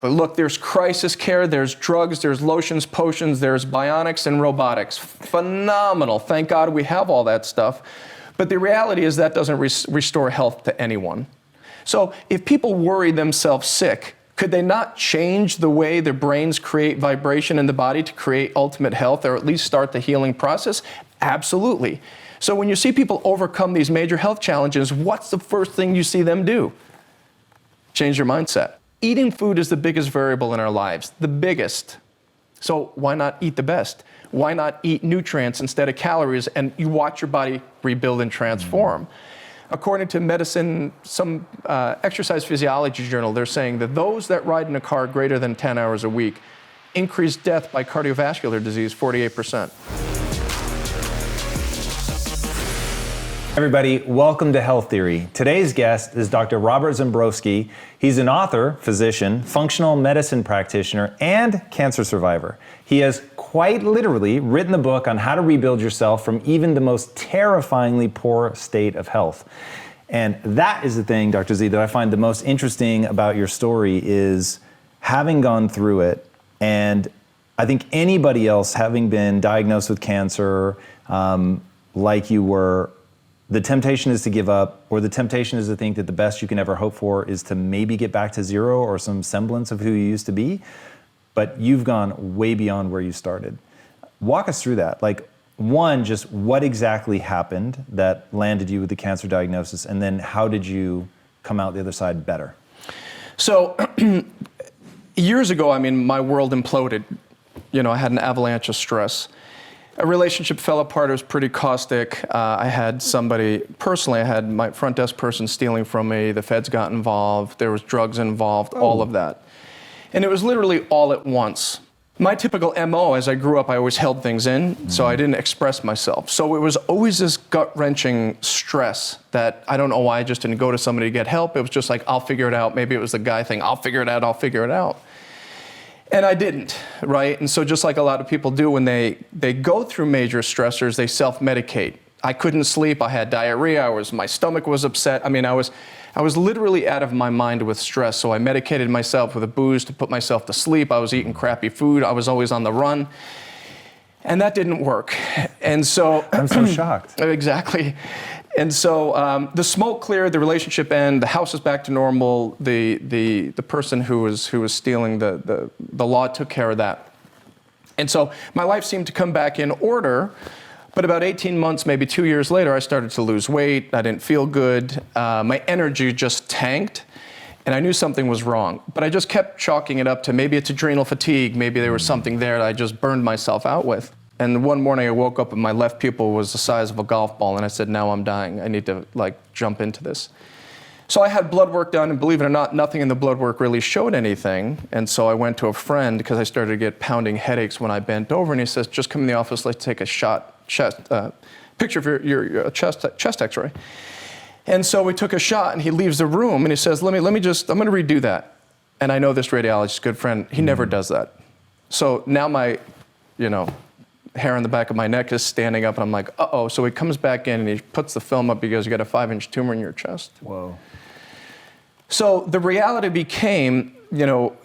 But look, there's crisis care, there's drugs, there's lotions, potions, there's bionics and robotics. Phenomenal. Thank God we have all that stuff. But the reality is that doesn't restore health to anyone. So if people worry themselves sick, could they not change the way their brains create vibration in the body to create ultimate health, or at least start the healing process? Absolutely. So when you see people overcome these major health challenges, what's the first thing you see them do? Change their mindset. Eating food is the biggest variable in our lives, the biggest. So why not eat the best? Why not eat nutrients instead of calories, and you watch your body rebuild and transform? According to medicine, some exercise physiology journal, they're saying that those that ride in a car greater than 10 hours a week increase death by cardiovascular disease 48%. Everybody, welcome to Health Theory. Today's guest is Dr. Robert Zembroski. He's an author, physician, functional medicine practitioner, and cancer survivor. He has quite literally written the book on how to rebuild yourself from even the most terrifyingly poor state of health. And that is the thing, Dr. Z, that I find the most interesting about your story is having gone through it, and I think anybody else having been diagnosed with cancer like you were, the temptation is to give up, or the temptation is to think that the best you can ever hope for is to maybe get back to zero or some semblance of who you used to be. But you've gone way beyond where you started. Walk us through that. Like, one, just what exactly happened that landed you with the cancer diagnosis, and then how did you come out the other side better? So years ago, my world imploded. I had an avalanche of stress. A relationship fell apart. It was pretty caustic. I had my front desk person stealing from me. The feds got involved. There was drugs involved, all of that. And it was literally all at once. My typical MO, as I grew up, I always held things in, so I didn't express myself. So it was always this gut-wrenching stress that I don't know why I just didn't go to somebody to get help. It was just like, I'll figure it out. Maybe it was the guy thing. I'll figure it out. And I didn't, right? And so just like a lot of people do when they go through major stressors, they self-medicate. I couldn't sleep, I had diarrhea, my stomach was upset. I was literally out of my mind with stress, so I medicated myself with a booze to put myself to sleep. I was eating crappy food, I was always on the run. And that didn't work. And so I'm so shocked. Exactly. And so the smoke cleared, the relationship ended, the house is back to normal. The person who was stealing the law took care of that. And so my life seemed to come back in order. But about 18 months, maybe 2 years later, I started to lose weight. I didn't feel good. My energy just tanked. And I knew something was wrong. But I just kept chalking it up to maybe it's adrenal fatigue. Maybe there was something there that I just burned myself out with. And one morning I woke up and my left pupil was the size of a golf ball. And I said, now I'm dying. I need to jump into this. So I had blood work done, and believe it or not, nothing in the blood work really showed anything. And so I went to a friend because I started to get pounding headaches when I bent over. And he says, just come in the office, let's take a picture of your chest x-ray. And so we took a shot, and he leaves the room, and he says, I'm going to redo that. And I know this radiologist, good friend, he never does that. So now my, hair on the back of my neck is standing up, and I'm like, uh-oh. So he comes back in, and he puts the film up. He goes, you got a 5-inch tumor in your chest. Whoa. So the reality became,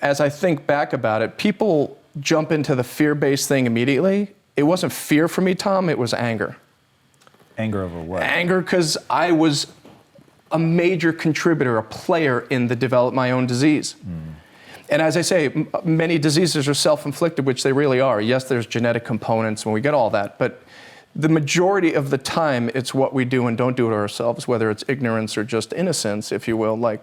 as I think back about it, people jump into the fear-based thing immediately. It wasn't fear for me, Tom, it was anger. Anger over what? Anger because I was a major contributor, a player in the development of my own disease. And as I say, many diseases are self-inflicted, which they really are. Yes, there's genetic components, and we get all that, but the majority of the time, it's what we do and don't do to ourselves, whether it's ignorance or just innocence, if you will,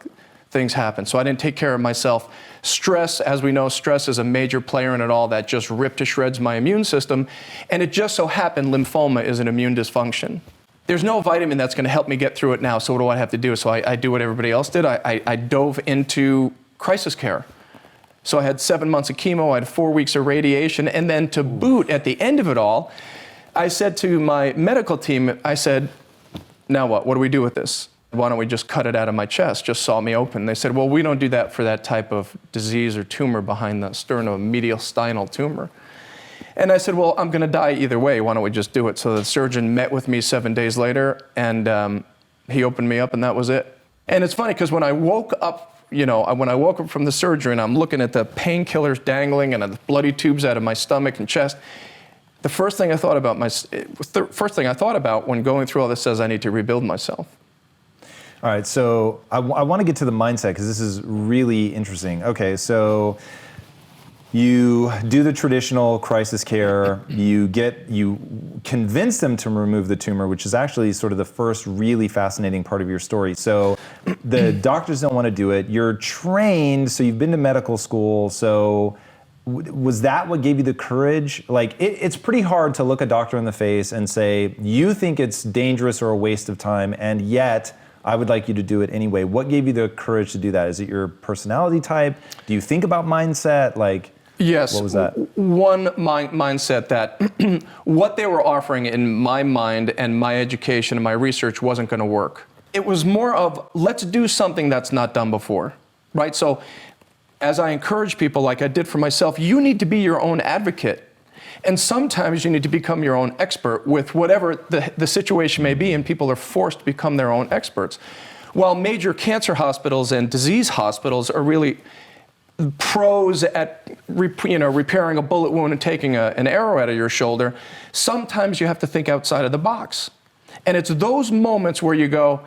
things happen. So I didn't take care of myself. Stress, as we know, stress is a major player in it all. That just ripped to shreds my immune system. And it just so happened lymphoma is an immune dysfunction. There's no vitamin that's going to help me get through it now, so what do I have to do? So I do what everybody else did. I dove into crisis care. So I had 7 months of chemo, I had 4 weeks of radiation, and then to boot, at the end of it all, I said to my medical team, I said, now what? What do we do with this? Why don't we just cut it out of my chest, just saw me open? They said, well, we don't do that for that type of disease or tumor behind the sternum, mediastinal tumor. And I said, well, I'm going to die either way. Why don't we just do it? So the surgeon met with me 7 days later, and he opened me up, and that was it. And it's funny, because when I woke up when I woke up from the surgery and I'm looking at the painkillers dangling and the bloody tubes out of my stomach and chest, the first thing I thought about when going through all this says I need to rebuild myself. All right, so I want to get to the mindset because this is really interesting. Okay, so you do the traditional crisis care, you convince them to remove the tumor, which is actually sort of the first really fascinating part of your story. So the doctors don't want to do it. You're trained, so you've been to medical school. So was that what gave you the courage? Like, it's pretty hard to look a doctor in the face and say, you think it's dangerous or a waste of time, and yet I would like you to do it anyway. What gave you the courage to do that? Is it your personality type? Do you think about mindset? Like, yes. What was that? One mindset that what they were offering in my mind and my education and my research wasn't going to work. It was more of, let's do something that's not done before, right? So as I encourage people, like I did for myself, you need to be your own advocate. And sometimes you need to become your own expert with whatever the situation may be, and people are forced to become their own experts. While major cancer hospitals and disease hospitals are really pros at repairing a bullet wound and taking an arrow out of your shoulder, sometimes you have to think outside of the box. And it's those moments where you go,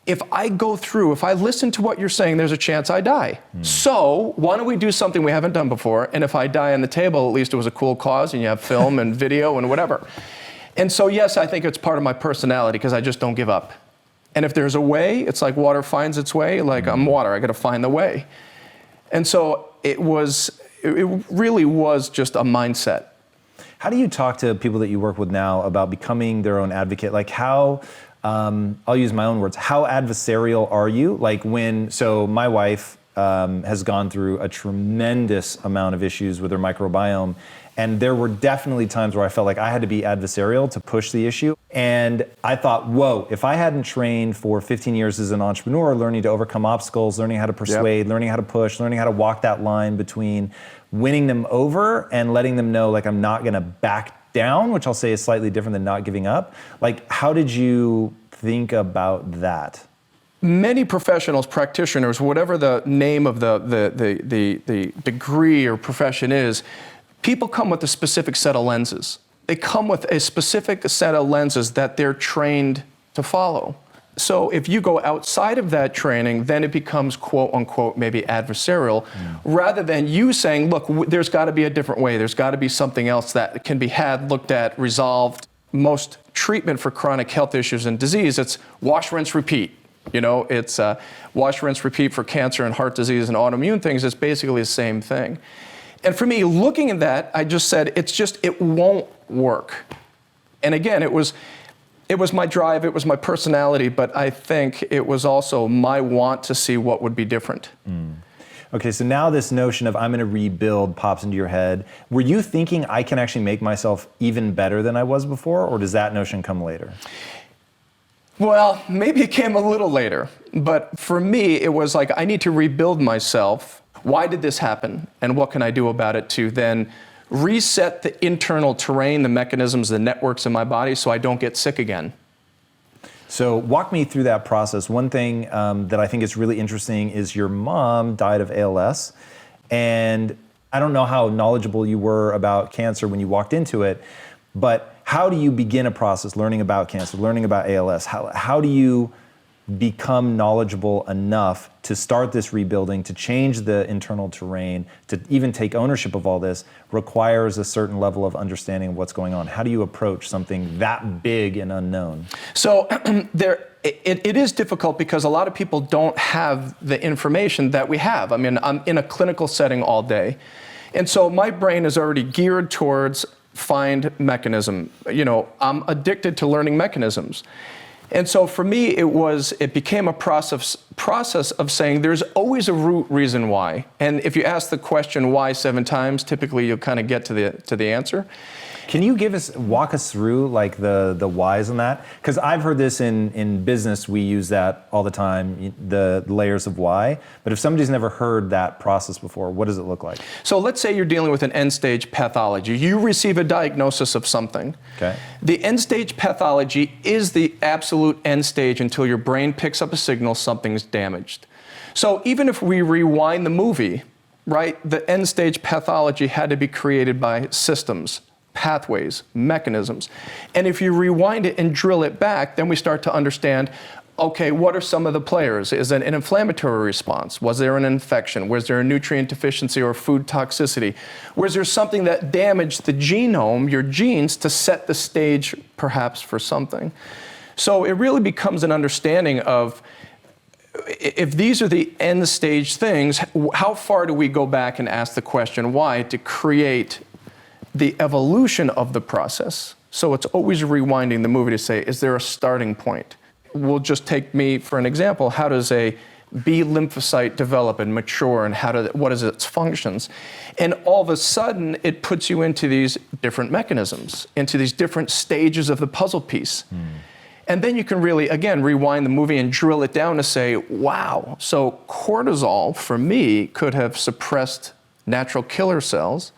if I listen to what you're saying, there's a chance I die. So why don't we do something we haven't done before? And if I die on the table, at least it was a cool cause and you have film and video and whatever. And so yes, I think it's part of my personality because I just don't give up. And if there's a way, it's like water finds its way, like I'm water, I gotta find the way. And so it really was just a mindset. How do you talk to people that you work with now about becoming their own advocate? Like how, I'll use my own words, how adversarial are you? Like so my wife has gone through a tremendous amount of issues with her microbiome. And there were definitely times where I felt like I had to be adversarial to push the issue. And I thought, whoa, if I hadn't trained for 15 years as an entrepreneur, learning to overcome obstacles, learning how to persuade, learning how to push, learning how to walk that line between winning them over and letting them know, like, I'm not gonna back down, which I'll say is slightly different than not giving up. Like, how did you think about that? Many professionals, practitioners, whatever the name of the degree or profession is, people come with a specific set of lenses. They come with a specific set of lenses that they're trained to follow. So if you go outside of that training, then it becomes quote unquote maybe adversarial, rather than you saying, look, there's got to be a different way. There's got to be something else that can be had, looked at, resolved. Most treatment for chronic health issues and disease, it's wash, rinse, repeat. It's wash, rinse, repeat for cancer and heart disease and autoimmune things. It's basically the same thing. And for me, looking at that, I just said, it won't work. And again, it was my drive, it was my personality, but I think it was also my want to see what would be different. Okay, so now this notion of I'm gonna rebuild pops into your head. Were you thinking I can actually make myself even better than I was before, or does that notion come later? Well, maybe it came a little later, but for me, it was like, I need to rebuild myself. Why did this happen? And what can I do about it to then reset the internal terrain, the mechanisms, the networks in my body so I don't get sick again? So walk me through that process. One thing that I think is really interesting is your mom died of ALS. And I don't know how knowledgeable you were about cancer when you walked into it, but how do you begin a process learning about cancer, learning about ALS? How do you become knowledgeable enough to start this rebuilding, to change the internal terrain, to even take ownership of all this? Requires a certain level of understanding of what's going on. How do you approach something that big and unknown? So it is difficult because a lot of people don't have the information that we have. I mean, I'm in a clinical setting all day. And so my brain is already geared towards find mechanism. I'm addicted to learning mechanisms. And so for me, it became a process of saying there's always a root reason why. And if you ask the question why 7 times, typically you'll kind of get to the answer. Can you walk us through like the whys on that? Because I've heard this in business, we use that all the time, the layers of why. But if somebody's never heard that process before, what does it look like? So let's say you're dealing with an end-stage pathology. You receive a diagnosis of something. Okay. The end-stage pathology is the absolute end stage until your brain picks up a signal something's damaged. So even if we rewind the movie, right, the end stage pathology had to be created by systems, pathways, mechanisms. And if you rewind it and drill it back, then we start to understand, okay, what are some of the players? Is it an inflammatory response? Was there an infection? Was there a nutrient deficiency or food toxicity? Was there something that damaged the genome, your genes, to set the stage perhaps for something? So it really becomes an understanding of, if these are the end stage things, how far do we go back and ask the question why to create the evolution of the process? So it's always rewinding the movie to say, is there a starting point? We'll just take me for an example. How does a B lymphocyte develop and mature, and what is its functions? And all of a sudden, it puts you into these different mechanisms, into these different stages of the puzzle piece. And then you can really, again, rewind the movie and drill it down to say, wow, so cortisol, for me, could have suppressed natural killer cells.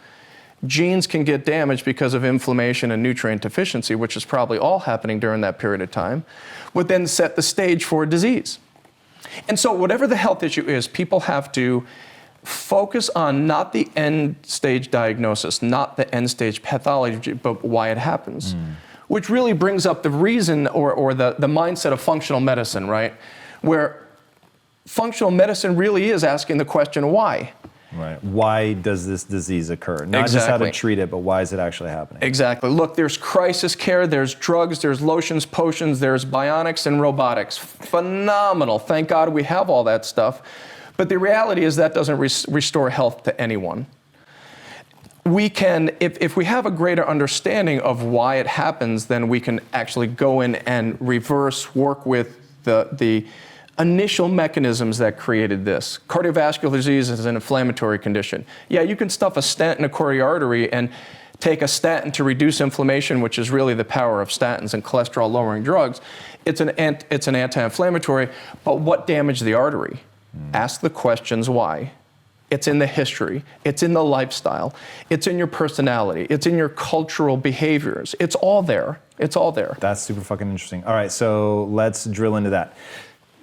Genes can get damaged because of inflammation and nutrient deficiency, which is probably all happening during that period of time, would then set the stage for a disease. And so whatever the health issue is, people have to focus on not the end stage diagnosis, not the end stage pathology, but why it happens. Which really brings up the reason or the mindset of functional medicine, right? Where functional medicine really is asking the question, why? Right. Why does this disease occur? Not just how to treat it, but why is it actually happening? Exactly. Look, there's crisis care, there's drugs, there's lotions, potions, there's bionics and robotics. Phenomenal. Thank God we have all that stuff. But the reality is that doesn't restore health to anyone. We can, if we have a greater understanding of why it happens, then we can actually go in and reverse, work with the initial mechanisms that created this. Cardiovascular disease is an inflammatory condition. Yeah, you can stuff a stent in a coronary artery and take a statin to reduce inflammation, which is really the power of statins and cholesterol-lowering drugs. It's an anti-inflammatory, but what damaged the artery? Ask the questions why. It's in the history, it's in the lifestyle, it's in your personality, it's in your cultural behaviors. It's all there. It's all there. That's super fucking interesting. All right, so let's drill into that.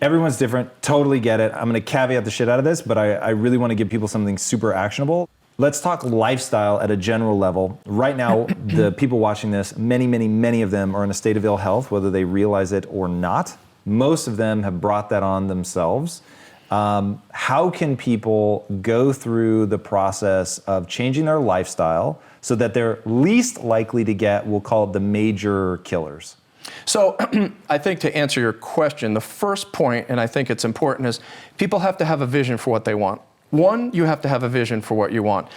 Everyone's different, totally get it. I'm gonna caveat the shit out of this, but I really wanna give people something super actionable. Let's talk lifestyle at a general level. Right now, the people watching this, many of them are in a state of ill health, whether they realize it or not. Most of them have brought that on themselves. How can people go through the process of changing their lifestyle so that they're least likely to get, we'll call it, the major killers? So I think to answer your question, the first point, and I think it's important, is people have to have a vision for what they want. One, you have to have a vision for what you want.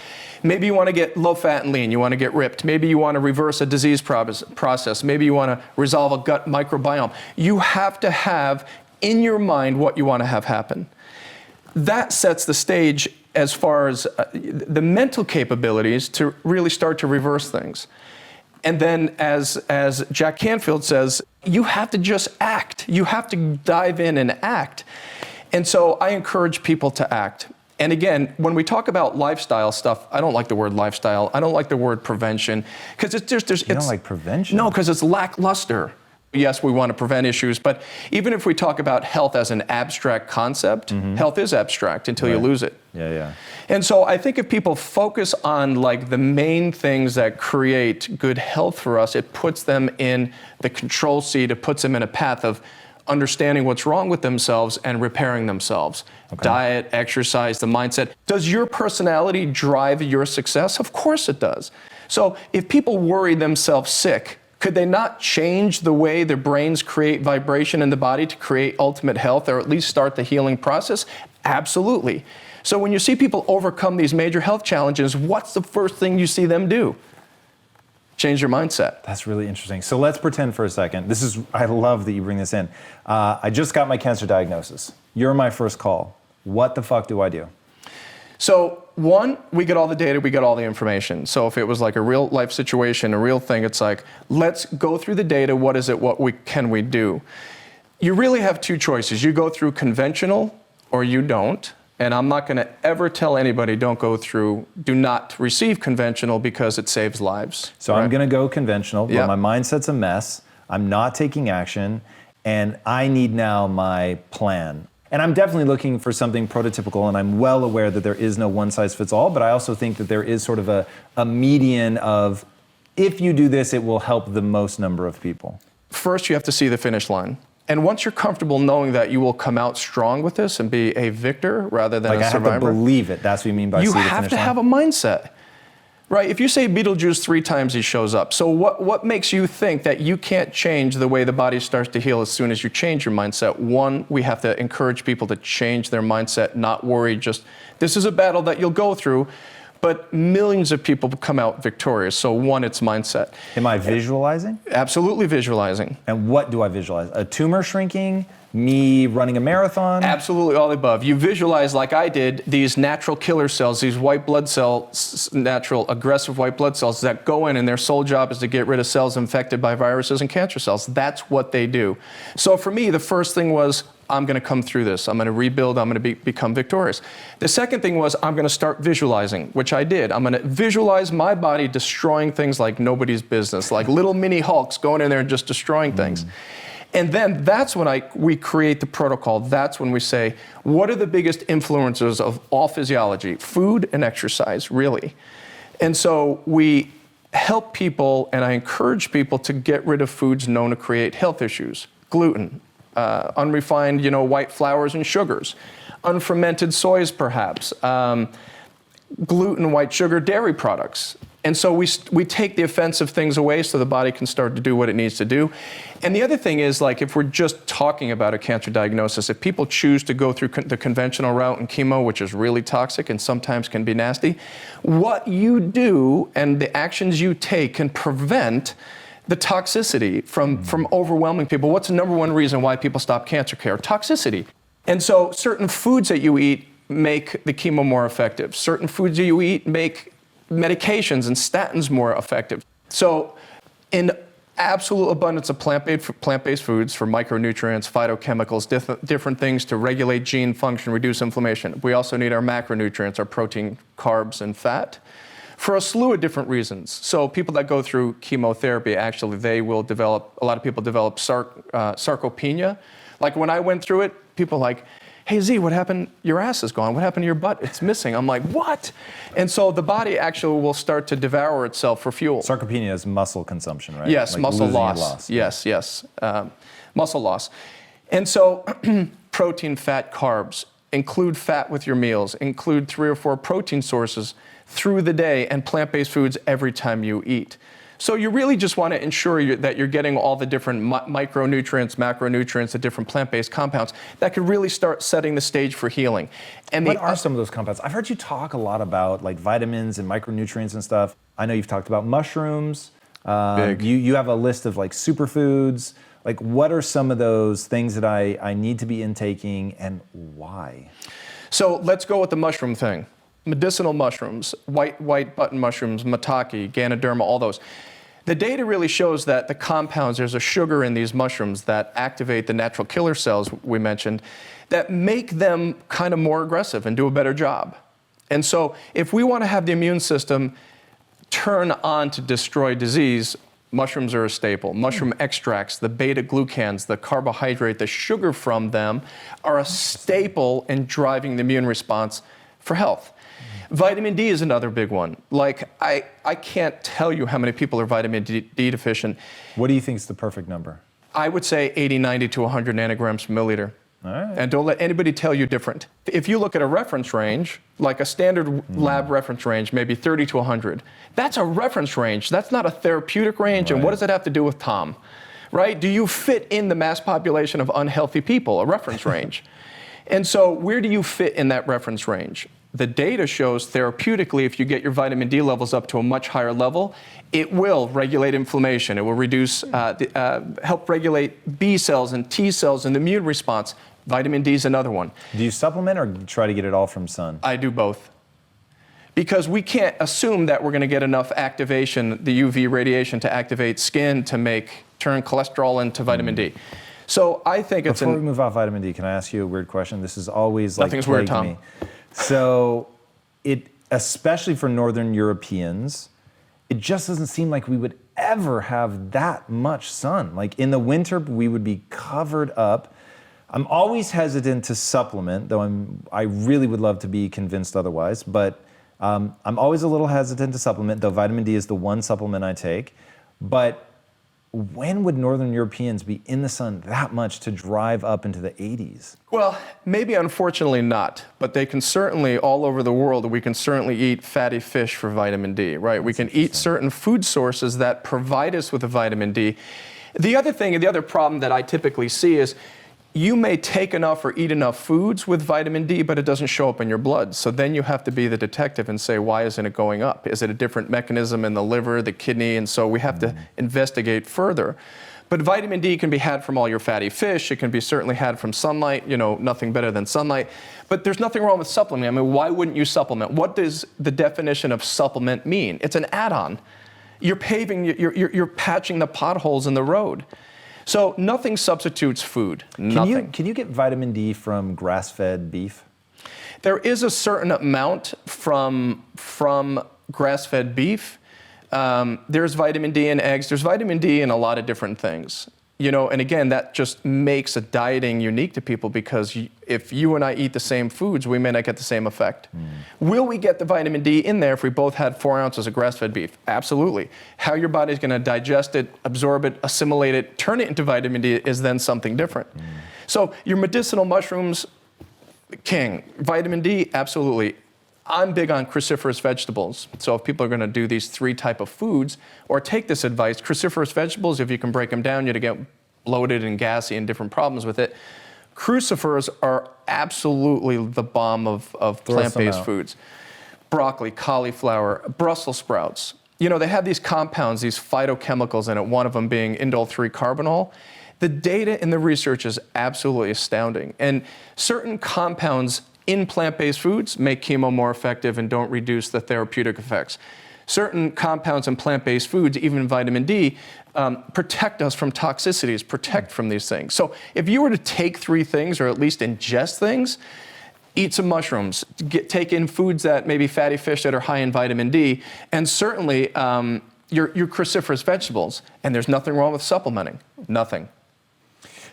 Maybe you want to get low fat and lean, you want to get ripped. Maybe you want to reverse a disease process. Maybe you want to resolve a gut microbiome. You have to have in your mind what you want to have happen. That sets the stage as far as the mental capabilities to really start to reverse things. And then as Jack Canfield says, you have to just act. You have to dive in and act. And so I encourage people to act. And again, when we talk about lifestyle stuff, I don't like the word lifestyle. I don't like the word prevention. Because it's just, You don't like prevention? No, because it's lackluster. Yes, we want to prevent issues, but even if we talk about health as an abstract concept, health is abstract until you lose it. Yeah. And so I think if people focus on like the main things that create good health for us, it puts them in the control seat, it puts them in a path of understanding what's wrong with themselves and repairing themselves. Okay. Diet, exercise, the mindset. Does your personality drive your success? Of course it does. So if people worry themselves sick, could they not change the way their brains create vibration in the body to create ultimate health, or at least start the healing process? Absolutely. So when you see people overcome these major health challenges, what's the first thing you see them do? Change your mindset. That's really interesting. So let's pretend for a second. I love that you bring this in. I just got my cancer diagnosis. You're my first call. What the fuck do I do? So one, we get all the data, we get all the information. So if it was like a real life situation, a real thing, it's like, let's go through the data. What is it? Can we do? You really have two choices. You go through conventional or you don't. And I'm not going to ever tell anybody do not receive conventional because it saves lives. So right? I'm going to go conventional, but my mindset's a mess. I'm not taking action, and I need now my plan. And I'm definitely looking for something prototypical, and I'm well aware that there is no one size fits all, but I also think that there is sort of a median of, if you do this, it will help the most number of people. First, you have to see the finish line. And once you're comfortable knowing that you will come out strong with this and be a victor rather than a survivor. I have to believe it. That's what you mean by see the finish line? You have to have a mindset. Right, if you say Beetlejuice 3 times, he shows up. So what makes you think that you can't change the way the body starts to heal as soon as you change your mindset? One, we have to encourage people to change their mindset, not worry, just this is a battle that you'll go through, but millions of people come out victorious. So one, it's mindset. Am I visualizing? Absolutely visualizing. And what do I visualize? A tumor shrinking? Me running a marathon? Absolutely all the above. You visualize, like I did, these natural killer cells, these white blood cells, natural aggressive white blood cells that go in and their sole job is to get rid of cells infected by viruses and cancer cells. That's what they do. So for me, the first thing was, I'm going to come through this. I'm going to rebuild. I'm going to become victorious. The second thing was, I'm going to start visualizing, which I did. I'm going to visualize my body destroying things like nobody's business, like little mini Hulks going in there and just destroying things. And then that's when we create the protocol. That's when we say, what are the biggest influencers of all physiology? Food and exercise, really. And so we help people, and I encourage people to get rid of foods known to create health issues. Gluten, unrefined, white flours and sugars, unfermented soys perhaps, gluten, white sugar, dairy products. And so we take the offensive things away so the body can start to do what it needs to do. And the other thing is, like, if we're just talking about a cancer diagnosis, if people choose to go through the conventional route and chemo, which is really toxic and sometimes can be nasty, what you do and the actions you take can prevent the toxicity from overwhelming people. What's the number one reason why people stop cancer care? Toxicity. And so certain foods that you eat make the chemo more effective. Certain foods that you eat make medications and statins more effective. So in absolute abundance of plant-based foods for micronutrients, phytochemicals, different things to regulate gene function, reduce inflammation. We also need our macronutrients, our protein, carbs, and fat, for a slew of different reasons. So people that go through chemotherapy, actually, a lot of people develop sarcopenia. Like when I went through it, people like, hey Z, what happened? Your ass is gone. What happened to your butt? It's missing. I'm like, what? And so the body actually will start to devour itself for fuel. Sarcopenia is muscle consumption, right? Yes, like muscle loss. Yes. Muscle loss. And so protein, fat, carbs. Include fat with your meals. Include 3 or 4 protein sources through the day and plant-based foods every time you eat. So you really just want to ensure that you're getting all the different micronutrients, macronutrients, the different plant-based compounds that could really start setting the stage for healing. And what are some of those compounds? I've heard you talk a lot about like vitamins and micronutrients and stuff. I know you've talked about mushrooms. Big. You have a list of like superfoods. Like what are some of those things that I need to be intaking and why? So let's go with the mushroom thing. Medicinal mushrooms, white button mushrooms, maitake, ganoderma, all those. The data really shows that the compounds, there's a sugar in these mushrooms that activate the natural killer cells we mentioned, that make them kind of more aggressive and do a better job. And so if we want to have the immune system turn on to destroy disease, mushrooms are a staple. Mushroom extracts, the beta-glucans, the carbohydrate, the sugar from them are a staple in driving the immune response for health. Vitamin D is another big one. Like, I can't tell you how many people are vitamin D deficient. What do you think is the perfect number? I would say 80, 90 to 100 nanograms per milliliter. All right. And don't let anybody tell you different. If you look at a reference range, like a standard lab reference range, maybe 30 to 100, that's a reference range. That's not a therapeutic range. Right. And what does that have to do with Tom? Right? Do you fit in the mass population of unhealthy people, a reference range? And so where do you fit in that reference range? The data shows therapeutically, if you get your vitamin D levels up to a much higher level, it will regulate inflammation. It will reduce, help regulate B cells and T cells and the immune response. Vitamin D is another one. Do you supplement or try to get it all from sun? I do both. Because we can't assume that we're going to get enough activation, the UV radiation, to activate skin to turn cholesterol into vitamin D. So I think it's Before we move off vitamin D, can I ask you a weird question? This is always like Nothing's weird, Tom. Me. So especially for Northern Europeans, it just doesn't seem like we would ever have that much sun. Like in the winter, we would be covered up. I'm always hesitant to supplement, though I really would love to be convinced otherwise. But I'm always a little hesitant to supplement, though vitamin D is the one supplement I take. But when would Northern Europeans be in the sun that much to drive up into the 80s? Well, maybe unfortunately not, but they can certainly, all over the world, we can certainly eat fatty fish for vitamin D, right? We can eat certain food sources that provide us with the vitamin D. The other thing, the other problem that I typically see is you may take enough or eat enough foods with vitamin D, but it doesn't show up in your blood. So then you have to be the detective and say, why isn't it going up? Is it a different mechanism in the liver, the kidney? And so we have to investigate further. But vitamin D can be had from all your fatty fish. It can be certainly had from sunlight, nothing better than sunlight. But there's nothing wrong with supplementing. I mean, why wouldn't you supplement? What does the definition of supplement mean? It's an add-on. You're you're patching the potholes in the road. So nothing substitutes food, nothing. Can you get vitamin D from grass-fed beef? There is a certain amount from grass-fed beef. There's vitamin D in eggs. There's vitamin D in a lot of different things. And again, that just makes a dieting unique to people because if you and I eat the same foods, we may not get the same effect. Will we get the vitamin D in there if we both had 4 ounces of grass-fed beef? Absolutely. How your body's going to digest it, absorb it, assimilate it, turn it into vitamin D is then something different. So your medicinal mushrooms, king. Vitamin D, absolutely. I'm big on cruciferous vegetables. So if people are going to do these 3 type of foods or take this advice, cruciferous vegetables, if you can break them down, you'd get bloated and gassy and different problems with it. Crucifers are absolutely the bomb of plant-based foods. Broccoli, cauliflower, Brussels sprouts. They have these compounds, these phytochemicals in it, one of them being indole 3-carbinol. The data in the research is absolutely astounding. And certain compounds in plant-based foods make chemo more effective and don't reduce the therapeutic effects. Certain compounds in plant-based foods, even vitamin D, protect us from toxicities, protect from these things. So if you were to take 3 things, or at least ingest things, eat some mushrooms, take in foods that maybe fatty fish that are high in vitamin D, and certainly your cruciferous vegetables, and there's nothing wrong with supplementing, nothing.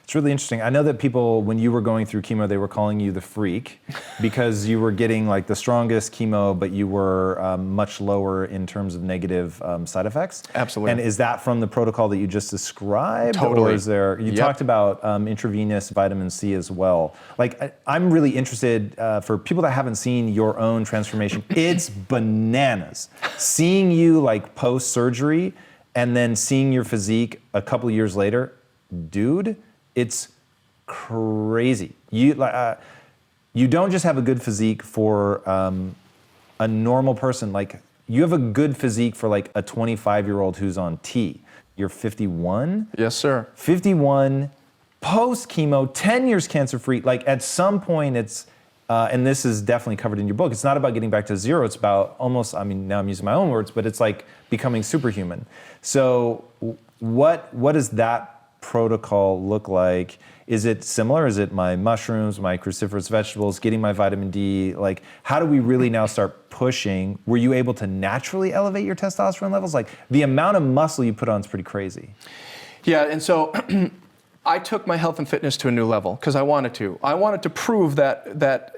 It's really interesting. I know that people, when you were going through chemo, they were calling you the freak because you were getting like the strongest chemo, but you were much lower in terms of negative side effects. Absolutely. And is that from the protocol that you just described? Totally. Or is there, you talked about intravenous vitamin C as well. Like, I'm really interested, for people that haven't seen your own transformation, it's bananas. Seeing you like post-surgery and then seeing your physique a couple years later, dude, it's crazy. You don't just have a good physique for a normal person. Like, you have a good physique for like a 25-year-old who's on T. You're 51? Yes, sir. 51, post-chemo, 10 years cancer-free. Like, at some point it's, and this is definitely covered in your book, it's not about getting back to zero. It's about almost, now I'm using my own words, but it's like becoming superhuman. So what does that protocol look like? Is it similar? Is it my mushrooms, my cruciferous vegetables, getting my vitamin D? Like, how do we really now start pushing? Were you able to naturally elevate your testosterone levels? Like, the amount of muscle you put on is pretty crazy. Yeah, and so I took my health and fitness to a new level because I wanted to. I wanted to prove that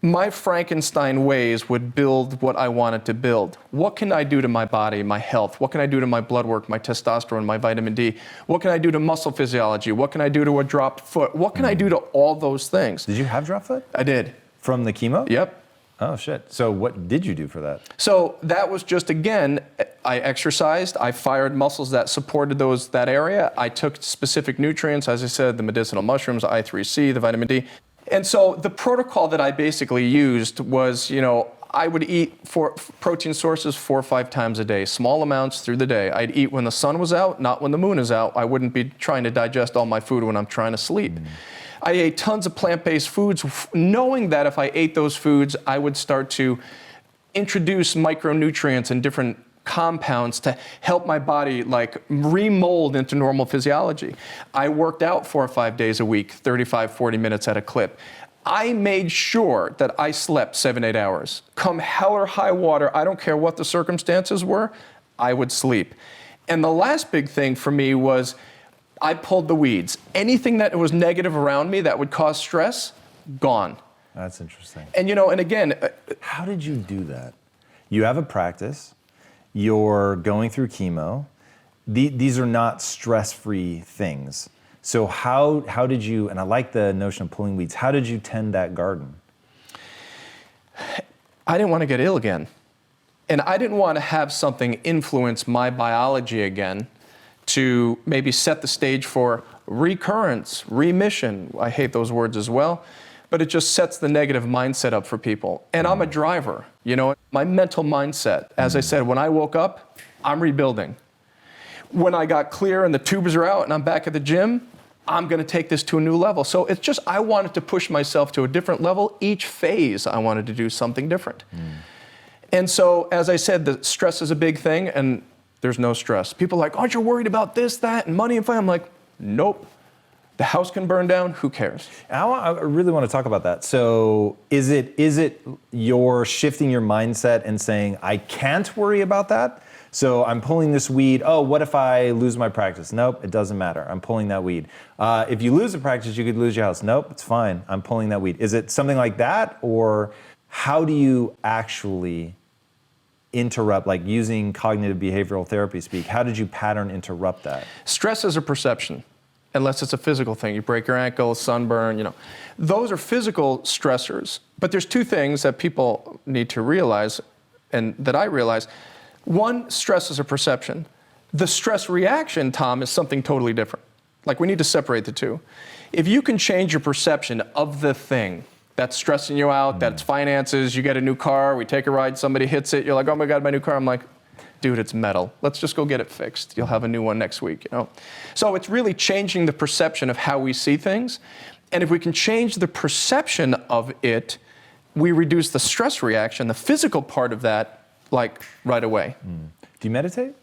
my Frankenstein ways would build what I wanted to build. What can I do to my body, my health? What can I do to my blood work, my testosterone, my vitamin D? What can I do to muscle physiology? What can I do to a dropped foot? What can I do to all those things? Did you have drop foot? I did. From the chemo? Yep. Oh, shit. So what did you do for that? So that was just, again, I exercised, I fired muscles that supported that area. I took specific nutrients, as I said, the medicinal mushrooms, I3C, the vitamin D. And so the protocol that I basically used was, I would eat protein sources 4 or 5 times a day, small amounts through the day. I'd eat when the sun was out, not when the moon is out. I wouldn't be trying to digest all my food when I'm trying to sleep. I ate tons of plant-based foods, knowing that if I ate those foods, I would start to introduce micronutrients and different compounds to help my body like remold into normal physiology. I worked out 4 or 5 days a week, 35, 40 minutes at a clip. I made sure that I slept 7, 8 hours. Come hell or high water, I don't care what the circumstances were, I would sleep. And the last big thing for me was I pulled the weeds. Anything that was negative around me that would cause stress, gone. That's interesting. And and again, how did you do that? You have a practice, you're going through chemo. These are not stress-free things. So how did you, and I like the notion of pulling weeds, how did you tend that garden? I didn't want to get ill again. And I didn't want to have something influence my biology again to maybe set the stage for recurrence, remission. I hate those words as well, but it just sets the negative mindset up for people. And I'm a driver, my mental mindset. As I said, when I woke up, I'm rebuilding. When I got clear and the tubes are out and I'm back at the gym, I'm going to take this to a new level. So it's just, I wanted to push myself to a different level. Each phase, I wanted to do something different. And so, as I said, the stress is a big thing, and there's no stress. People are like, aren't you worried about this, that, and money and fun? I'm like, nope. The house can burn down, who cares? I really want to talk about that. So is it you're shifting your mindset and saying, I can't worry about that? So I'm pulling this weed. Oh, what if I lose my practice? Nope, it doesn't matter. I'm pulling that weed. If you lose the practice, you could lose your house. Nope, it's fine. I'm pulling that weed. Is it something like that? Or how do you actually interrupt, like using cognitive behavioral therapy speak, how did you pattern interrupt that? Stress is a perception, unless it's a physical thing. You break your ankle, sunburn, Those are physical stressors. But there's two things that people need to realize, and that I realize. One, stress is a perception. The stress reaction, Tom, is something totally different. Like, we need to separate the two. If you can change your perception of the thing that's stressing you out, that's finances, you get a new car, we take a ride, somebody hits it, you're like, oh my God, my new car. I'm like, dude, it's metal. Let's just go get it fixed. You'll have a new one next week, So it's really changing the perception of how we see things. And if we can change the perception of it, we reduce the stress reaction, the physical part of that, like right away. Do you meditate?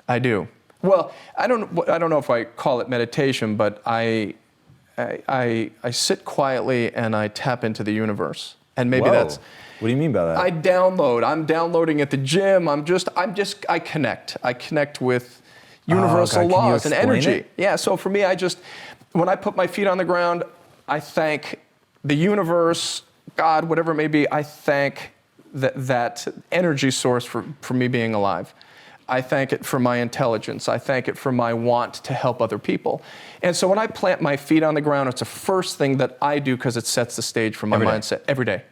I do. Well, I don't know if I call it meditation, but I sit quietly and I tap into the universe. And maybe that's... What do you mean by that? I'm downloading at the gym. I connect. I connect with universal laws and energy. It? Yeah, so for me, when I put my feet on the ground, I thank the universe, God, whatever it may be, I thank that energy source for me being alive. I thank it for my intelligence. I thank it for my want to help other people. And so when I plant my feet on the ground, it's the first thing that I do because it sets the stage for my mindset every day.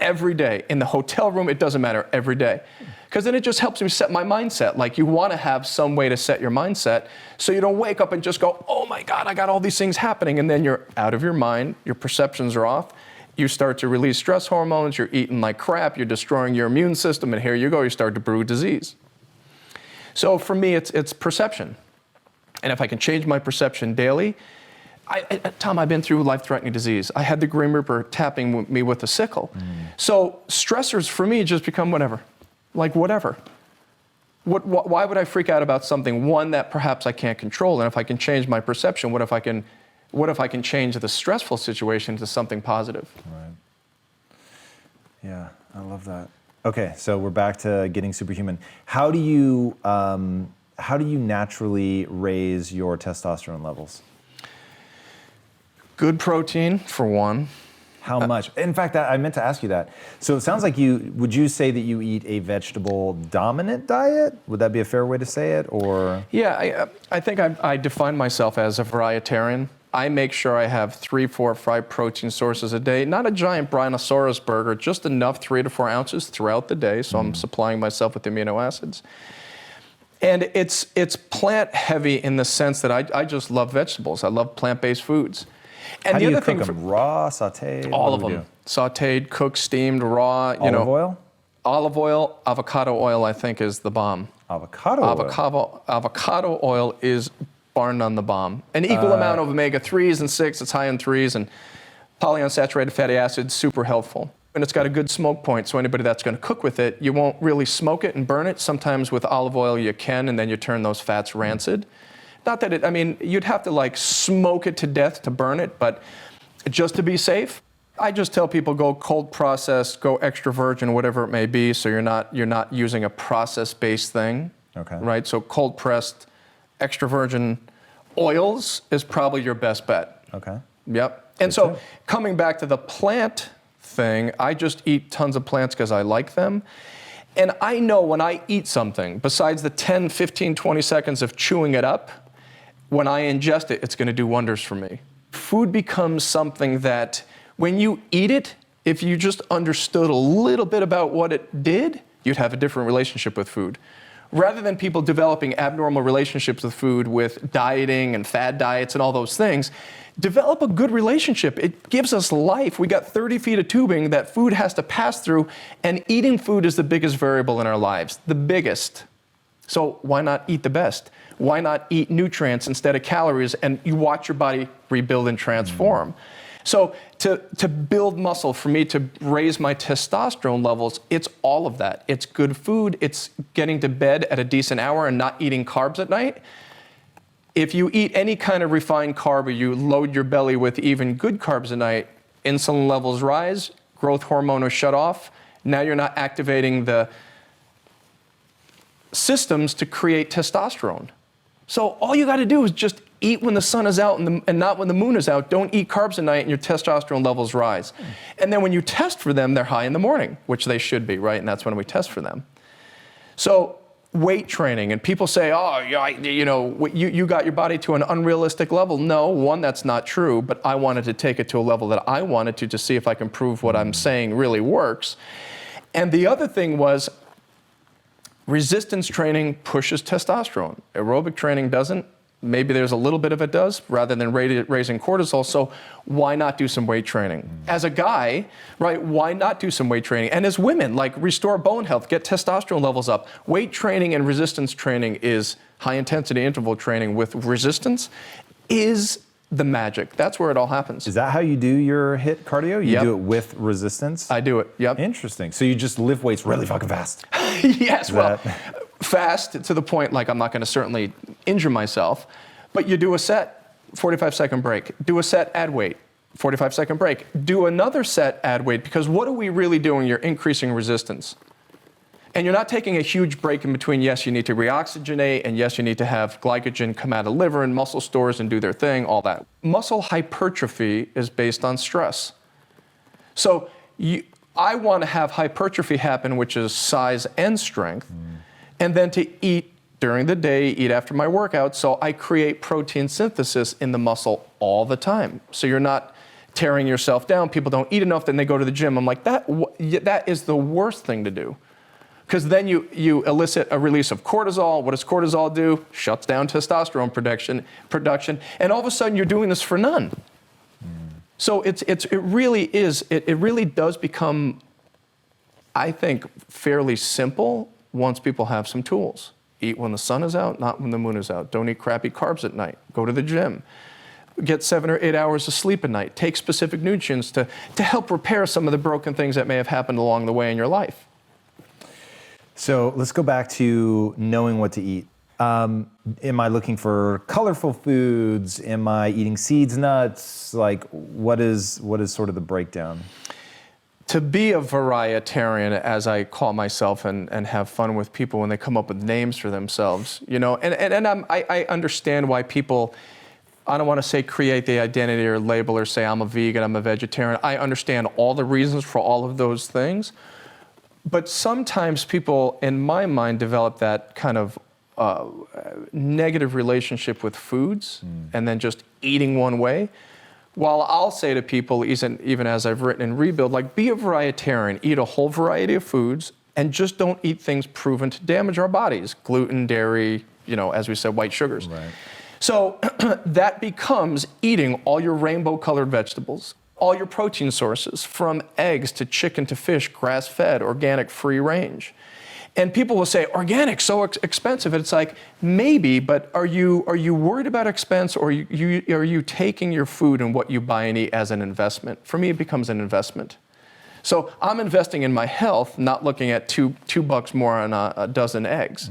Every day. In the hotel room, it doesn't matter, every day. Because then it just helps me set my mindset. Like, you want to have some way to set your mindset so you don't wake up and just go, oh my God, I got all these things happening. And then you're out of your mind, your perceptions are off. You start to release stress hormones, you're eating like crap, you're destroying your immune system, and here you go, you start to brew disease. So for me, it's perception. And if I can change my perception daily, Tom, I've been through life-threatening disease. I had the Grim Reaper tapping me with a sickle. So stressors for me just become whatever. Like whatever. Why would I freak out about something, one, that perhaps I can't control? And if I can change my perception, what if I can change the stressful situation to something positive? Right. Yeah, I love that. Okay, so we're back to getting superhuman. How do you naturally raise your testosterone levels? Good protein, for one. How much? In fact, I meant to ask you that. So it sounds like would you say that you eat a vegetable-dominant diet? Would that be a fair way to say it, or? Yeah, I think I define myself as a varietarian. I make sure I have 3, 4, 5 protein sources a day. Not a giant Brontosaurus burger, just enough 3 to 4 ounces throughout the day, so I'm supplying myself with amino acids. And it's plant heavy in the sense that I just love vegetables. I love plant-based foods. And how the do you other cook thing them? Raw, sauteed? All of them. Sauteed, cooked, steamed, raw. Olive oil? Olive oil, avocado oil, I think, is the bomb. Avocado oil? Avocado oil is bar none the bomb. An equal amount of omega-3s and 6, it's high in 3s, and polyunsaturated fatty acids, super helpful. And it's got a good smoke point, so anybody that's going to cook with it, you won't really smoke it and burn it. Sometimes with olive oil you can, and then you turn those fats rancid. Not that you'd have to like smoke it to death to burn it, but just to be safe, I just tell people go cold process, go extra virgin, whatever it may be, so you're not using a process-based thing. Okay. Right? So cold pressed, extra virgin oils is probably your best bet. Okay. Yep. And so coming back to the plant thing, I just eat tons of plants because I like them. And I know when I eat something, besides the 10, 15, 20 seconds of chewing it up, when I ingest it, it's going to do wonders for me. Food becomes something that when you eat it, if you just understood a little bit about what it did, you'd have a different relationship with food. Rather than people developing abnormal relationships with food with dieting and fad diets and all those things, develop a good relationship. It gives us life. We got 30 feet of tubing that food has to pass through, and eating food is the biggest variable in our lives, the biggest. So why not eat the best? Why not eat nutrients instead of calories, and you watch your body rebuild and transform? So to build muscle, for me to raise my testosterone levels, it's all of that. It's good food, it's getting to bed at a decent hour and not eating carbs at night. If you eat any kind of refined carb or you load your belly with even good carbs at night, insulin levels rise, growth hormone is shut off. Now you're not activating the systems to create testosterone. So all you got to do is just eat when the sun is out and not when the moon is out. Don't eat carbs at night and your testosterone levels rise. And then when you test for them, they're high in the morning, which they should be, right? And that's when we test for them. So weight training, and people say, oh, you got your body to an unrealistic level. No, one, that's not true, but I wanted to take it to a level that I wanted to see if I can prove what I'm saying really works. And the other thing was, resistance training pushes testosterone. Aerobic training doesn't. Maybe there's a little bit of it does, rather than raising cortisol. So why not do some weight training? As a guy, right, why not do some weight training? And as women, like restore bone health, get testosterone levels up. Weight training and resistance training is high intensity interval training with resistance is the magic. That's where it all happens. Is that how you do your HIIT cardio? You Yep. do it with resistance? I do it, yep. Interesting. So you just lift weights really fucking fast. Yes, well, fast to the point, like I'm not going to certainly injure myself, but you do a set, 45-second break. Do a set, add weight, 45-second break. Do another set, add weight, because what are we really doing? You're increasing resistance. And you're not taking a huge break in between. Yes, you need to reoxygenate, and yes, you need to have glycogen come out of liver and muscle stores and do their thing, all that. Muscle hypertrophy is based on stress. So I want to have hypertrophy happen, which is size and strength, and then to eat during the day, eat after my workout, so I create protein synthesis in the muscle all the time. So you're not tearing yourself down. People don't eat enough, then they go to the gym. I'm like, that is the worst thing to do. Because then you elicit a release of cortisol. What does cortisol do? Shuts down testosterone production, and all of a sudden you're doing this for none. So it really does become, I think, fairly simple once people have some tools. Eat when the sun is out, not when the moon is out. Don't eat crappy carbs at night. Go to the gym. Get 7 or 8 hours of sleep at night. Take specific nutrients to help repair some of the broken things that may have happened along the way in your life. So let's go back to knowing what to eat. Am I looking for colorful foods? Am I eating seeds, nuts? Like, what is sort of the breakdown? To be a varietarian, as I call myself, and have fun with people when they come up with names for themselves, and I understand why people, I don't want to say create the identity or label or say I'm a vegan, I'm a vegetarian. I understand all the reasons for all of those things. But sometimes people, in my mind, develop that kind of negative relationship with foods and then just eating one way. While I'll say to people, even as I've written in Rebuild, like, be a varietarian, eat a whole variety of foods, and just don't eat things proven to damage our bodies. Gluten, dairy, as we said, white sugars. Right. So that becomes eating all your rainbow-colored vegetables, all your protein sources, from eggs to chicken to fish, grass-fed, organic, free range. And people will say, organic, so expensive. And it's like, maybe, but are you worried about expense, or are you taking your food and what you buy and eat as an investment? For me, it becomes an investment. So I'm investing in my health, not looking at $2 more on a dozen eggs.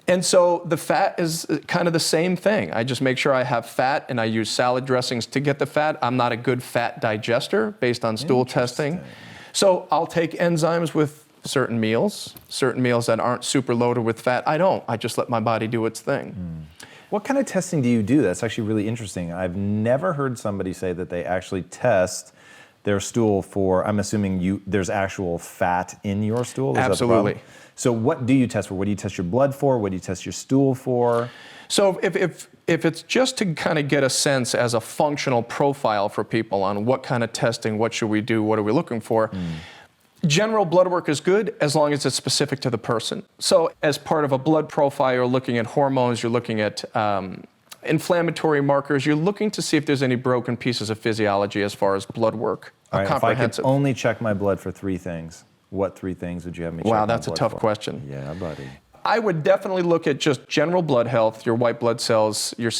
And so the fat is kind of the same thing. I just make sure I have fat, and I use salad dressings to get the fat. I'm not a good fat digester based on stool testing. So I'll take enzymes with certain meals that aren't super loaded with fat. I don't. I just let my body do its thing. What kind of testing do you do? That's actually really interesting. I've never heard somebody say that they actually test their stool for, I'm assuming there's actual fat in your stool? Is Absolutely. That the problem? So what do you test for? What do you test your blood for? What do you test your stool for? So if it's just to kind of get a sense as a functional profile for people on what kind of testing, what should we do, what are we looking for, general blood work is good as long as it's specific to the person. So as part of a blood profile, you're looking at hormones, you're looking at inflammatory markers, you're looking to see if there's any broken pieces of physiology as far as blood work. All right, if I could only check my blood for 3 things, what 3 things would you have me check? Wow, that's a tough question. Yeah, buddy. I would definitely look at just general blood health, your white blood cells, your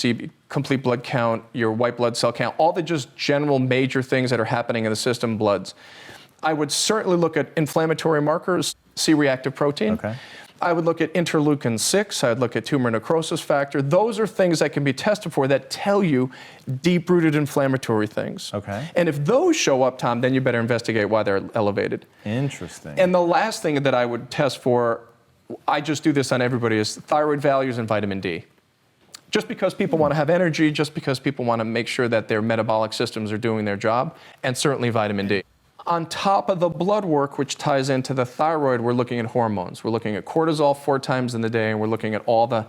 complete blood count, your white blood cell count, all the just general major things that are happening in the system, bloods. I would certainly look at inflammatory markers, C-reactive protein. Okay. I would look at interleukin-6. I would look at tumor necrosis factor. Those are things that can be tested for that tell you deep-rooted inflammatory things. Okay. And if those show up, Tom, then you better investigate why they're elevated. Interesting. And the last thing that I would test for, I just do this on everybody, is thyroid values and vitamin D. Just because people want to have energy, just because people want to make sure that their metabolic systems are doing their job, and certainly vitamin D. On top of the blood work, which ties into the thyroid, we're looking at hormones. We're looking at cortisol 4 times in the day, and we're looking at all the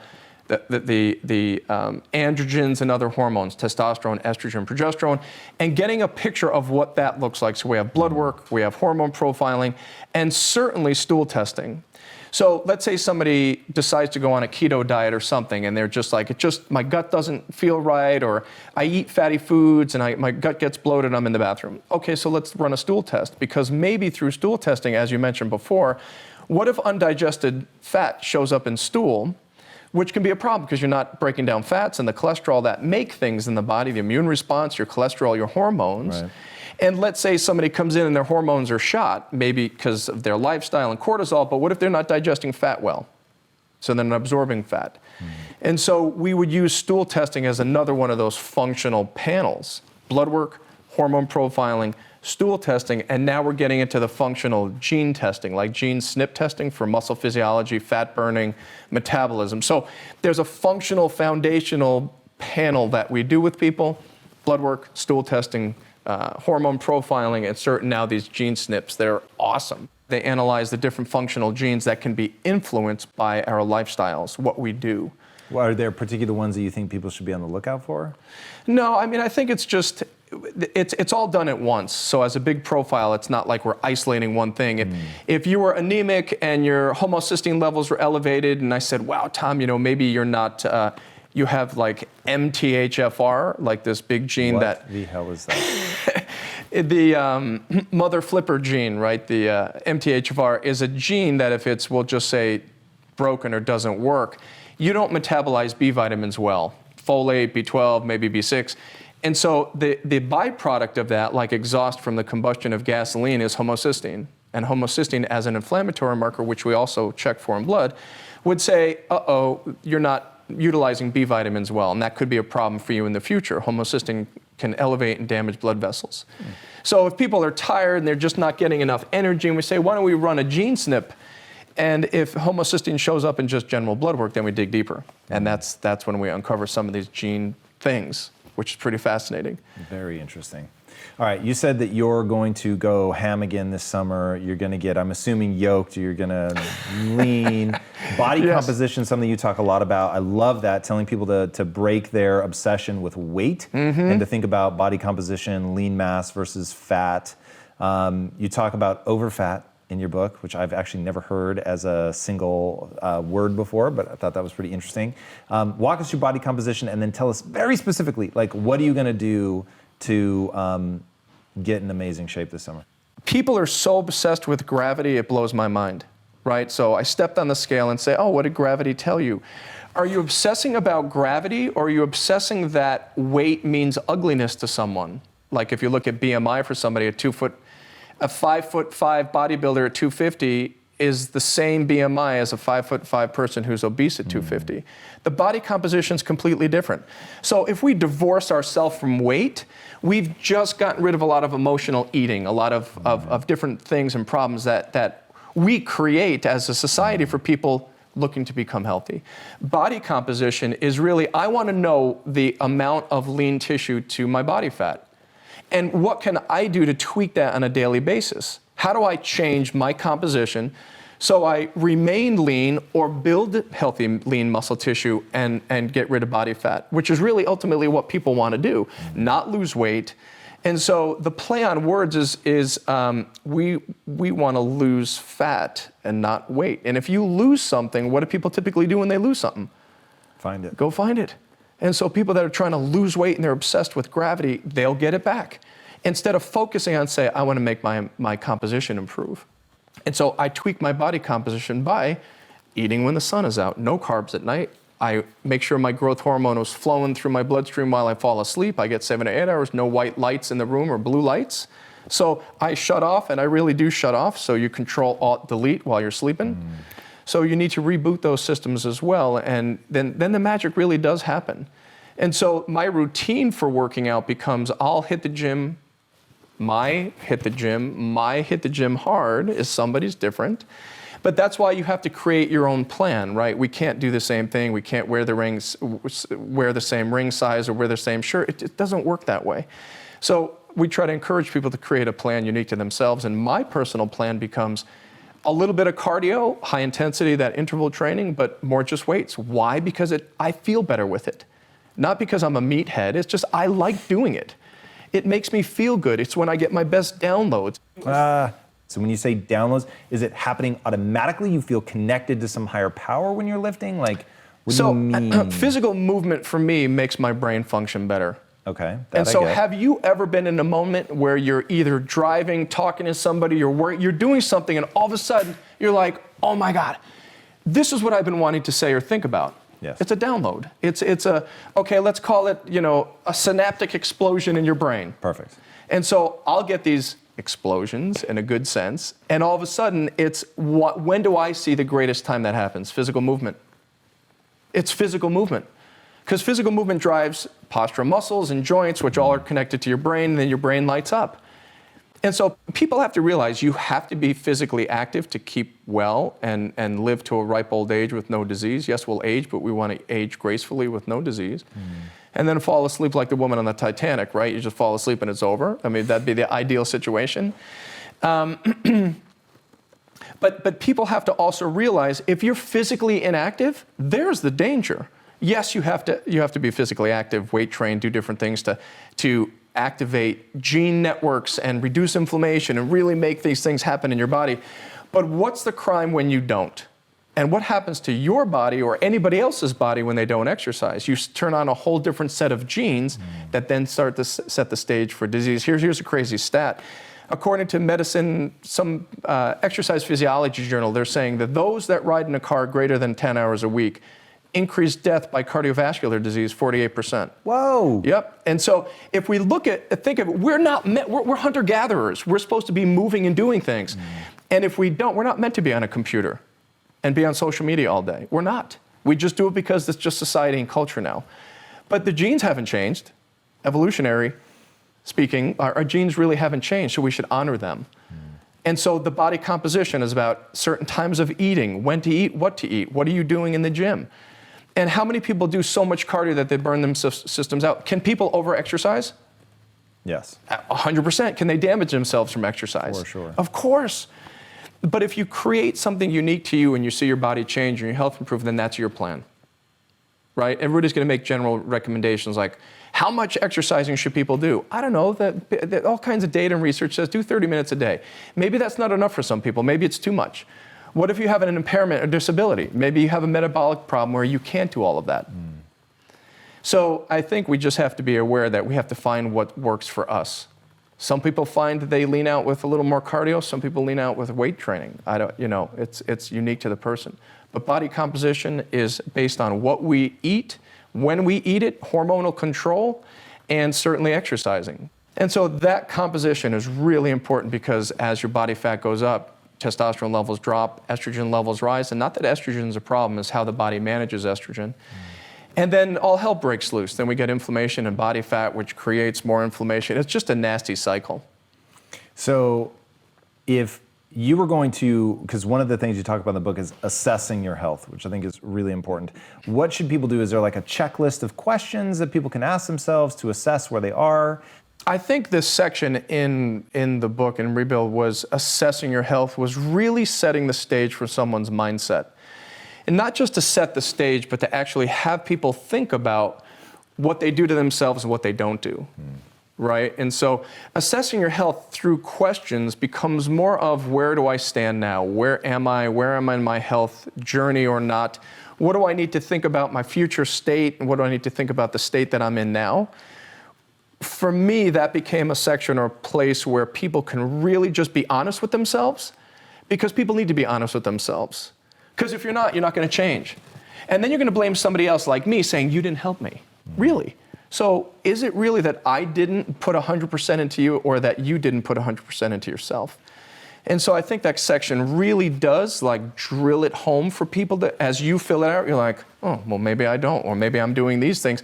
androgens and other hormones, testosterone, estrogen, progesterone, and getting a picture of what that looks like. So we have blood work, we have hormone profiling, and certainly stool testing. So let's say somebody decides to go on a keto diet or something, and they're just like, my gut doesn't feel right, or I eat fatty foods and my gut gets bloated, I'm in the bathroom. Okay, so let's run a stool test, because maybe through stool testing, as you mentioned before, what if undigested fat shows up in stool, which can be a problem because you're not breaking down fats and the cholesterol that make things in the body, the immune response, your cholesterol, your hormones. Right. And let's say somebody comes in and their hormones are shot, maybe because of their lifestyle and cortisol, but what if they're not digesting fat well? So they're not absorbing fat. And so we would use stool testing as another one of those functional panels. Blood work, hormone profiling, stool testing, and now we're getting into the functional gene testing, like gene SNP testing for muscle physiology, fat burning, metabolism. So there's a functional foundational panel that we do with people: blood work, stool testing, hormone profiling, and certain now these gene SNPs. They're awesome. They analyze the different functional genes that can be influenced by our lifestyles, what we do. Well, are there particular ones that you think people should be on the lookout for? No, I mean, I think it's just, it's all done at once. So as a big profile, it's not like we're isolating one thing. If you were anemic and your homocysteine levels were elevated, and I said, wow, Tom, maybe you're not, you have like MTHFR, like this big gene What the hell is that? The mother flipper gene, right? The MTHFR is a gene that if it's, we'll just say, broken or doesn't work, you don't metabolize B vitamins well. Folate, B12, maybe B6. And so the byproduct of that, like exhaust from the combustion of gasoline, is homocysteine. And homocysteine, as an inflammatory marker, which we also check for in blood, would say, uh-oh, you're not utilizing B vitamins well, and that could be a problem for you in the future. Homocysteine can elevate and damage blood vessels. So if people are tired and they're just not getting enough energy, and we say, why don't we run a gene SNP? And if homocysteine shows up in just general blood work, then we dig deeper. And that's when we uncover some of these gene things, which is pretty fascinating. Very interesting. All right, you said that you're going to go ham again this summer. You're going to get, I'm assuming, yoked. You're going to lean. Body composition, something you talk a lot about. I love that, telling people to break their obsession with weight and to think about body composition, lean mass versus fat. You talk about overfat in your book, which I've actually never heard as a single word before, but I thought that was pretty interesting. Walk us through body composition and then tell us very specifically, like, what are you going to do to get in amazing shape this summer? People are so obsessed with gravity, it blows my mind, right? So I stepped on the scale and say, oh, what did gravity tell you? Are you obsessing about gravity, or are you obsessing that weight means ugliness to someone? Like if you look at BMI for somebody, a 5'5" bodybuilder at 250 is the same BMI as a 5'5" person who's obese at 250. The body composition is completely different. So if we divorce ourselves from weight, we've just gotten rid of a lot of emotional eating, a lot of different things and problems that we create as a society for people looking to become healthy. Body composition is really, I want to know the amount of lean tissue to my body fat. And what can I do to tweak that on a daily basis? How do I change my composition so I remain lean or build healthy lean muscle tissue and get rid of body fat, which is really ultimately what people want to do, not lose weight. And so the play on words is we want to lose fat and not weight. And if you lose something, what do people typically do when they lose something? Find it. Go find it. And so people that are trying to lose weight and they're obsessed with gravity, they'll get it back. Instead of focusing on, say, I want to make my composition improve. And so I tweak my body composition by eating when the sun is out, no carbs at night. I make sure my growth hormone is flowing through my bloodstream while I fall asleep. I get 7 to 8 hours, no white lights in the room or blue lights. So I shut off, and I really do shut off, so you control Alt Delete while you're sleeping. So you need to reboot those systems as well, and then the magic really does happen. And so my routine for working out becomes I'll hit the gym, my hit the gym hard is somebody's different. But that's why you have to create your own plan, right? We can't do the same thing. We can't wear the same ring size or wear the same shirt. It doesn't work that way. So we try to encourage people to create a plan unique to themselves. And my personal plan becomes a little bit of cardio, high intensity, that interval training, but more just weights. Why? Because I feel better with it. Not because I'm a meathead. It's just I like doing it. It makes me feel good. It's when I get my best downloads. So when you say downloads, is it happening automatically? You feel connected to some higher power when you're lifting? Like, what do you mean? Physical movement for me makes my brain function better. Okay. And so have you ever been in a moment where you're either driving, talking to somebody, you're doing something, and all of a sudden you're like, oh my God, this is what I've been wanting to say or think about. Yes. It's a download. It's okay, let's call it, a synaptic explosion in your brain. Perfect. And so I'll get these explosions in a good sense, and all of a sudden when do I see the greatest time that happens? Physical movement. It's physical movement. Because physical movement drives postural muscles and joints, which all are connected to your brain, and then your brain lights up. And so people have to realize you have to be physically active to keep well and live to a ripe old age with no disease. Yes, we'll age, but we want to age gracefully with no disease. And then fall asleep like the woman on the Titanic, right? You just fall asleep and it's over. I mean, that'd be the ideal situation. But people have to also realize if you're physically inactive, there's the danger. Yes, you have to be physically active, weight train, do different things to activate gene networks and reduce inflammation and really make these things happen in your body. But what's the crime when you don't? And what happens to your body or anybody else's body when they don't exercise? You turn on a whole different set of genes that then start to set the stage for disease. Here's a crazy stat. According to medicine, some exercise physiology journal, they're saying that those that ride in a car greater than 10 hours a week increase death by cardiovascular disease 48%. Whoa. Yep. And so if we think of it, we're hunter-gatherers. We're supposed to be moving and doing things. And if we don't, we're not meant to be on a computer and be on social media all day. We're not. We just do it because it's just society and culture now. But the genes haven't changed. Evolutionary speaking, our genes really haven't changed, so we should honor them. And so the body composition is about certain times of eating, when to eat, what are you doing in the gym? And how many people do so much cardio that they burn them systems out? Can people over-exercise? Yes. 100%. Can they damage themselves from exercise? For sure. Of course. But if you create something unique to you and you see your body change and your health improve, then that's your plan, right? Everybody's going to make general recommendations like, how much exercising should people do? I don't know. That all kinds of data and research says do 30 minutes a day. Maybe that's not enough for some people. Maybe it's too much. What if you have an impairment or disability? Maybe you have a metabolic problem where you can't do all of that. So I think we just have to be aware that we have to find what works for us. Some people find that they lean out with a little more cardio. Some people lean out with weight training. It's unique to the person. But body composition is based on what we eat, when we eat it, hormonal control, and certainly exercising. And so that composition is really important because as your body fat goes up, testosterone levels drop, estrogen levels rise, and not that estrogen is a problem, it's how the body manages estrogen. And then all hell breaks loose. Then we get inflammation and body fat, which creates more inflammation. It's just a nasty cycle. So if you were going to, because one of the things you talk about in the book is assessing your health, which I think is really important. What should people do? Is there like a checklist of questions that people can ask themselves to assess where they are? I think this section in the book, in Rebuild, was assessing your health, was really setting the stage for someone's mindset. And not just to set the stage, but to actually have people think about what they do to themselves and what they don't do. Right? And so assessing your health through questions becomes more of, where do I stand now? Where am I? Where am I in my health journey or not? What do I need to think about my future state? And what do I need to think about the state that I'm in now? For me, that became a section or a place where people can really just be honest with themselves, because people need to be honest with themselves. Because if you're not going to change. And then you're going to blame somebody else like me saying, you didn't help me. Really? So is it really that I didn't put 100% into you, or that you didn't put 100% into yourself? And so I think that section really does like drill it home for people that as you fill it out, you're like, oh, well, maybe I don't, or maybe I'm doing these things.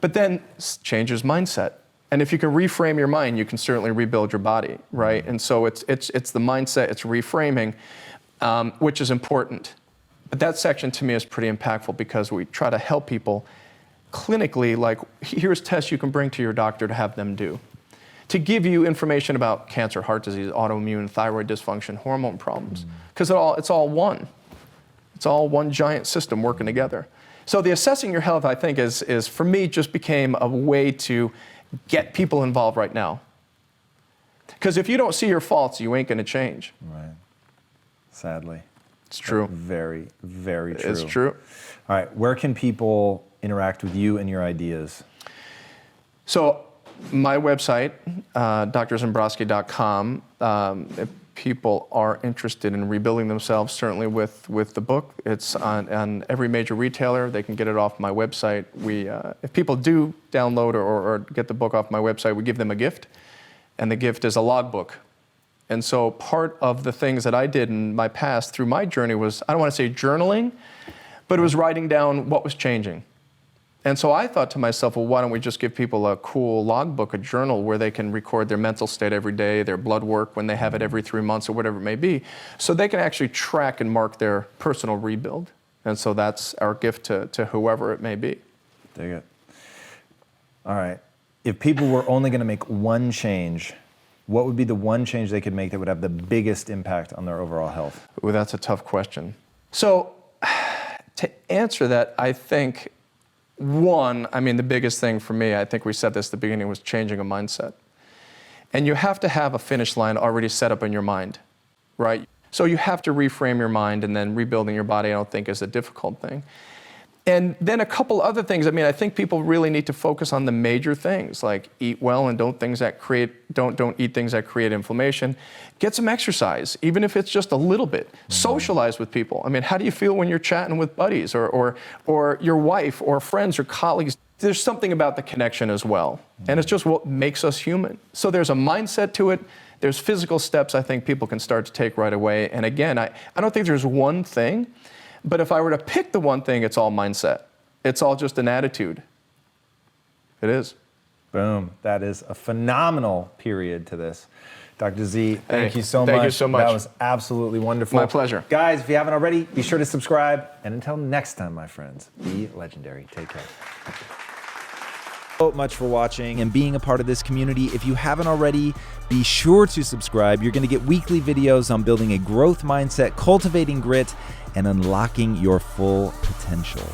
But then changes mindset. And if you can reframe your mind, you can certainly rebuild your body, right? And so it's the mindset, it's reframing, which is important. But that section to me is pretty impactful, because we try to help people clinically, like, here's tests you can bring to your doctor to have them do, to give you information about cancer, heart disease, autoimmune, thyroid dysfunction, hormone problems, because it's all one. It's all one giant system working together. So the assessing your health, I think, is for me, just became a way to get people involved right now. Because if you don't see your faults, you ain't going to change. Right. Sadly. It's true. Very, very true. It's true. All right. Where can people interact with you and your ideas? So my website, drzembroski.com, if people are interested in rebuilding themselves, certainly with the book, it's on every major retailer. They can get it off my website. If people do download or get the book off my website, we give them a gift, and the gift is a logbook. And so part of the things that I did in my past through my journey was, I don't want to say journaling, but it was writing down what was changing. And so I thought to myself, well, why don't we just give people a cool logbook, a journal, where they can record their mental state every day, their blood work when they have it every 3 months or whatever it may be, so they can actually track and mark their personal rebuild. And so that's our gift to whoever it may be. Dig it. All right. If people were only going to make one change, what would be the one change they could make that would have the biggest impact on their overall health? Ooh, that's a tough question. So to answer that, I think, one, the biggest thing for me, I think we said this at the beginning, was changing a mindset. And you have to have a finish line already set up in your mind, right? So you have to reframe your mind, and then rebuilding your body, I don't think, is a difficult thing. And then a couple other things. I think people really need to focus on the major things, like eat well and don't eat things that create inflammation. Get some exercise, even if it's just a little bit. Socialize with people. How do you feel when you're chatting with buddies or your wife or friends or colleagues? There's something about the connection as well. And it's just what makes us human. So there's a mindset to it. There's physical steps I think people can start to take right away. And again, I don't think there's one thing. But if I were to pick the one thing, it's all mindset. It's all just an attitude. It is. Boom. That is a phenomenal period to this. Dr. Z, thank you so much. Thank you so much. That was absolutely wonderful. My pleasure. Guys, if you haven't already, be sure to subscribe. And until next time, my friends, be legendary. Take care. So much for watching and being a part of this community. If you haven't already, be sure to subscribe. You're going to get weekly videos on building a growth mindset, cultivating grit, and unlocking your full potential.